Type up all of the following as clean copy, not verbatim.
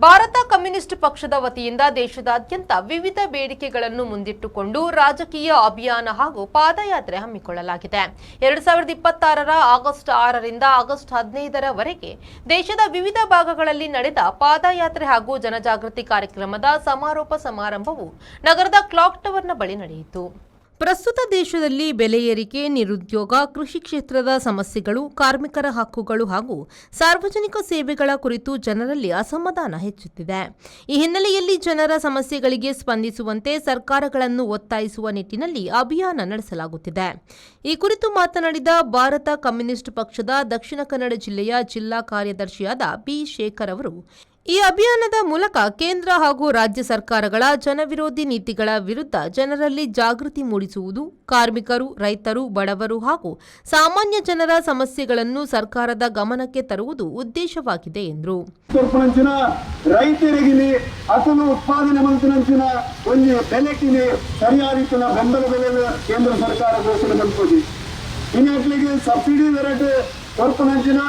Bharat communist ಪಕ್ಷದ ವತಿಯಿಂದ ದೇಶದಾದ್ಯಂತ ವಿವಿಧ ಬೇಡಿಕೆಗಳನ್ನು ಮುಂದಿಟ್ಟುಕೊಂಡು ರಾಜಕೀಯ ಅಭಿಯಾನ ಹಾಗೂ ಪಾದಯಾತ್ರೆ ಹಮ್ಮಿಕೊಳ್ಳಲಾಗಿದೆ. 2026ರ ಆಗಸ್ಟ್ 6ರಿಂದ ಆಗಸ್ಟ್ 15ರವರೆಗೆ ದೇಶದ ವಿವಿಧ ಭಾಗಗಳಲ್ಲಿ ನಡೆದ ಪಾದಯಾತ್ರೆ ಹಾಗೂ ಜನಜಾಗೃತಿ ಕಾರ್ಯಕ್ರಮದ ಸಮಾರೋಪ ಸಮಾರಂಭವು ನಗರದ ಕ್ಲಾಕ್ ಟವರ್ನ ಬಳಿ ನಡೆಯಿತು. ಪ್ರಸ್ತುತ ದೇಶದಲ್ಲಿ ಬೆಲೆ ಏರಿಕೆ, ನಿರುದ್ಯೋಗ, ಕೃಷಿ ಕ್ಷೇತ್ರದ ಸಮಸ್ಯೆಗಳು, ಕಾರ್ಮಿಕರ ಹಕ್ಕುಗಳು ಹಾಗೂ ಸಾರ್ವಜನಿಕ ಸೇವೆಗಳ ಕುರಿತು ಜನರಲ್ಲಿ ಅಸಮಾಧಾನ ಹೆಚ್ಚುತ್ತಿದೆ. ಈ ಹಿನ್ನೆಲೆಯಲ್ಲಿ ಜನರ ಸಮಸ್ಯೆಗಳಿಗೆ ಸ್ಪಂದಿಸುವಂತೆ ಸರ್ಕಾರಗಳನ್ನು ಒತ್ತಾಯಿಸುವ ನಿಟ್ಟಿನಲ್ಲಿ ಅಭಿಯಾನ ನಡೆಸಲಾಗುತ್ತಿದೆ. ಈ ಕುರಿತು ಮಾತನಾಡಿದ ಭಾರತ ಕಮ್ಯುನಿಸ್ಟ್ ಪಕ್ಷದ ದಕ್ಷಿಣ ಕನ್ನಡ ಜಿಲ್ಲೆಯ ಜಿಲ್ಲಾ ಕಾರ್ಯದರ್ಶಿಯಾದ ಬಿ. ಶೇಖರ್ ಅವರು, ಈ ಅಭಿಯಾನದ ಮೂಲಕ ಕೇಂದ್ರ ಹಾಗೂ ರಾಜ್ಯ ಸರ್ಕಾರಗಳ ಜನವಿರೋಧಿ ನೀತಿಗಳ ವಿರುದ್ಧ ಜನರಲ್ಲಿ ಜಾಗೃತಿ ಮೂಡಿಸುವುದು, ಕಾರ್ಮಿಕರು, ರೈತರು, ಬಡವರು ಹಾಗೂ ಸಾಮಾನ್ಯ ಜನರ ಸಮಸ್ಯೆಗಳನ್ನು ಸರ್ಕಾರದ ಗಮನಕ್ಕೆ ತರುವುದು ಉದ್ದೇಶವಾಗಿದೆ ಎಂದರು. ರೈತರಿಗೆ ಅಥವಾ ಉತ್ಪಾದನೆ ಮಂತ್ರಿನ ಒಂದು ಬೆಲೆಗೆ ಸರಿಯಾದ ಬೆಂಬಲ ಬೆಲೆ ಕೇಂದ್ರ ಸರ್ಕಾರ ಘೋಷಣೆ ಮಾಡ್ಬೋದು. ಇನ್ನು ಸಬ್ಸಿಡಿ ದರ ಕೊರ್ಪನಂಚಿನ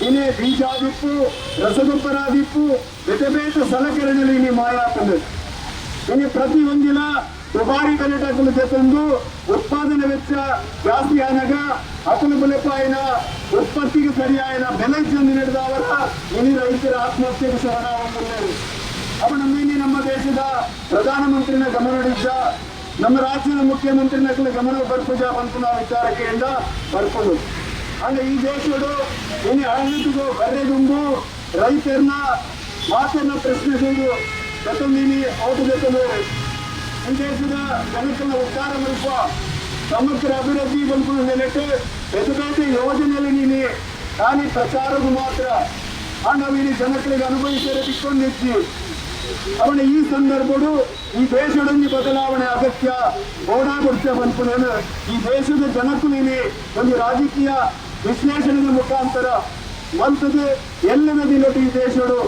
ಇನೇ ಬೀಜ ಆದಿಪ್ಪು, ರಸಗೊಬ್ಬರ ಆದಿಪ್ಪು, ಬೇತೆ ಬೇತೆ ಸಲಕರಣೆಗಳು ಇಲ್ಲಿ ಮಾಯ ಆಗ್ತದೆ. ಇನ್ನು ಪ್ರತಿ ಒಂದಿನ ದುಬಾರಿ ಬೆಲೆ ಟಕ್ಕಲು ತಂದು ಉತ್ಪಾದನೆ ವೆಚ್ಚ ಜಾಸ್ತಿ ಆನಾಗ ಅಕಲು ಬೆಲೆಪಾಯಿನ ಉತ್ಪತ್ತಿಗೆ ಸರಿಯಾದ ಬೆಲೆ ತಂದು ನಡೆದವರ ಇನ್ನು ರೈತರ ಆತ್ಮಹತ್ಯೆಗೆ ಶರಣಾಗುತ್ತಿದ್ದಾರೆ. ಅವನನ್ನು ನಮ್ಮ ದೇಶದ ಪ್ರಧಾನಮಂತ್ರಿನ ಗಮನ ಹಿಡಿದ, ನಮ್ಮ ರಾಜ್ಯದ ಮುಖ್ಯಮಂತ್ರಿನ ಗಮನ ಬರ್ಪುಜ ಬಂತು ನಾವು ವಿಚಾರಕ್ಕೆಯಿಂದ ಬರ್ಕೊಂಡು ಅಂದ್ರೆ ಈ ದೇಶಗಳು ಇನ್ನು ಆಡಳಿತಗೂ ಬರೆದುಂಬು ರೈತರನ್ನ ಮಾತನ್ನ ಪ್ರಶ್ನಿಸುವುದು ಜೊತೆಲಿ ಓಟಬೇಕಂದ್ರೆ ಈ ದೇಶದ ಜನಕನ್ನ ಉದ್ಧಾರ ಬಲ್ಪ ಸಮಗ್ರ ಅಭಿವೃದ್ಧಿ ಬಲ್ಪು ನೆಲೆಟ್ಟು ಬೇರೆ ಯೋಜನೆಯಲ್ಲಿ ನೀನು ಖಾಲಿ ಪ್ರಚಾರವು ಮಾತ್ರ ನಾವು ಇಲ್ಲಿ ಜನಗಳಿಗೆ ಅನುಭವಿಸಿದರೆ ಬಿಟ್ಕೊಂಡಿದ್ವಿ. ಅವನ ಈ ಸಂದರ್ಭಗಳು ಈ ದೇಶದಲ್ಲಿ ಬದಲಾವಣೆ ಅಗತ್ಯ ಓಡಾಡುತ್ತೆ ಬಂದ್ಕೊಂಡು ಈ ದೇಶದ ಜನಕ್ಕೂ ನೀನು ಒಂದು ರಾಜಕೀಯ ವಿಶ್ಲೇಷಣೆಯ ಮುಖಾಂತರ ಮಂತದ್ದು ಎಲ್ಲದ ದಿನಟ್ಟು ಈ ದೇಶಗಳು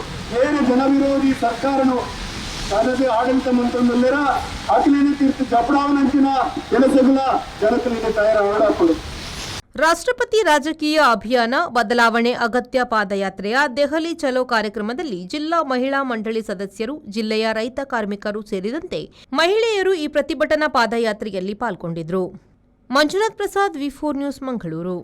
ಏನು ಜನವಿರೋಧಿ ಸರ್ಕಾರನು ತನ್ನದೇ ಆಡಳಿತ ಮಂತ್ರಿರ ಅಖಿಲೇನೆ ತೀರ್ಥ ಜಪಡಾವನಂಚಿನ ಕೆಲಸಗಳ ಜನಕಲಿಗೆ ತಯಾರಾಗಲು ರಾಷ್ಟ್ರಪತಿ ರಾಜಕೀಯ ಅಭಿಯಾನ ಬದಲಾವಣೆ ಅಗತ್ಯ ಪಾದಯಾತ್ರೆಯ ದೆಹಲಿ ಚಲೋ ಕಾರ್ಯಕ್ರಮದಲ್ಲಿ ಜಿಲ್ಲಾ ಮಹಿಳಾ ಮಂಡಳಿ ಸದಸ್ಯರು, ಜಿಲ್ಲೆಯ ರೈತ ಕಾರ್ಮಿಕರು ಸೇರಿದಂತೆ ಮಹಿಳೆಯರು ಈ ಪ್ರತಿಭಟನಾ ಪಾದಯಾತ್ರೆಯಲ್ಲಿ ಪಾಲ್ಗೊಂಡಿದ್ದರು. ಮಂಜುನಾಥ್ ಪ್ರಸಾದ್, ವಿ4 ನ್ಯೂಸ್, ಮಂಗಳೂರು.